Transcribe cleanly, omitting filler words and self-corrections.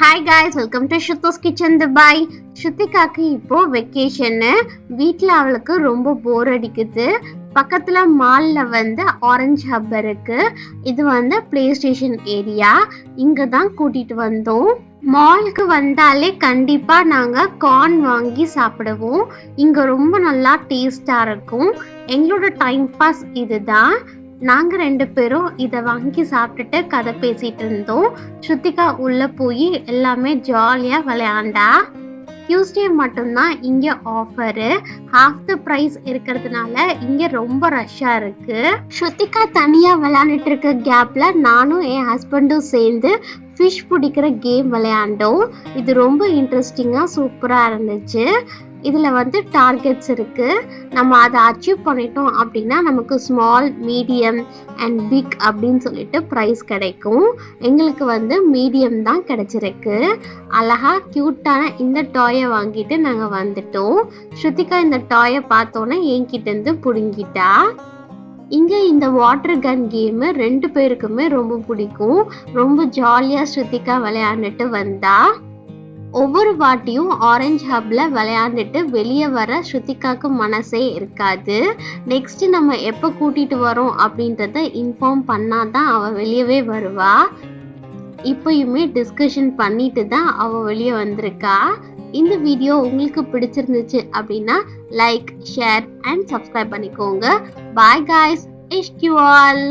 Hi guys, welcome to Shutho's kitchen Dubai. ஸ்ருத்திகாக்கு இப்போ வெக்கேஷன்னு. வீட்டில் அவளுக்கு ரொம்ப போர் அடிக்குது. பக்கத்தில் மாலில் ஆரஞ்சு ஹப் இருக்கு. இது பிளே ஸ்டேஷன் ஏரியா. இங்கே தான் கூட்டிகிட்டு வந்தோம். மாலுக்கு வந்தாலே கண்டிப்பாக நாங்கள் கார்ன் வாங்கி சாப்பிடுவோம். இங்கே ரொம்ப நல்லா டேஸ்டாக இருக்கும். எங்களோட டைம் பாஸ் இதுதான். நாங்கள் 2 பேரும் இதை வாங்கி சாப்பிட்டுட்டு கதை பேசிட்டு இருந்தோம். ஸ்ருத்திகா உள்ள போய் எல்லாமே ஜாலியாக விளையாண்டா. டியூஸ்டே மட்டும்தான் இங்கே ஆஃபரு. ஹாஃப் த ப்ரைஸ் இருக்கிறதுனால இங்கே ரொம்ப ரஷ்ஷாக இருக்கு. ஸ்ருத்திகா தனியாக விளையாண்டுட்டு இருக்க கேப்ல நானும் என் ஹஸ்பண்டும் சேர்ந்து ஃபிஷ் பிடிக்கிற கேம் விளையாண்டோம். இது ரொம்ப இன்ட்ரெஸ்டிங்காக சூப்பராக இருந்துச்சு. இதில் டார்கெட்ஸ் இருக்குது. நம்ம அதை அச்சீவ் பண்ணிட்டோம் அப்படின்னா நமக்கு ஸ்மால், மீடியம் அண்ட் பிக் அப்படின்னு சொல்லிட்டு ப்ரைஸ் கிடைக்கும். எங்களுக்கு மீடியம் தான் கிடைச்சிருக்கு. அழகாக க்யூட்டான இந்த டாயை வாங்கிட்டு நாங்கள் வந்துட்டோம். ஸ்ருத்திகா இந்த டாயை பார்த்தோன்னே என்கிட்டேருந்து பிடுங்கிட்டா. இங்கே இந்த வாட்டர் கன் கேமு 2 பேருக்குமே ரொம்ப பிடிக்கும். ரொம்ப ஜாலியாக ஸ்ருத்திகா விளையாண்டுட்டு வந்தா. ஒவ்வொரு வாட்டியும் ஆரஞ்சு ஹப்ல விளையாண்டுட்டு வெளியே வர ஸ்ருத்திகாக்கு மனசே இருக்காது. நெக்ஸ்ட் நம்ம எப்போ கூட்டிட்டு வரோம் அப்படின்றத இன்ஃபார்ம் பண்ணாதான் அவள் வெளியவே வருவா. இப்பயுமே டிஸ்கஷன் பண்ணிட்டு தான் அவள் வெளியே வந்திருக்கா. இந்த வீடியோ உங்களுக்கு பிடிச்சிருந்துச்சு அப்படின்னா லைக், ஷேர் அண்ட் சப்ஸ்கிரைப் பண்ணிக்கோங்க. Bye guys, Ishq you all.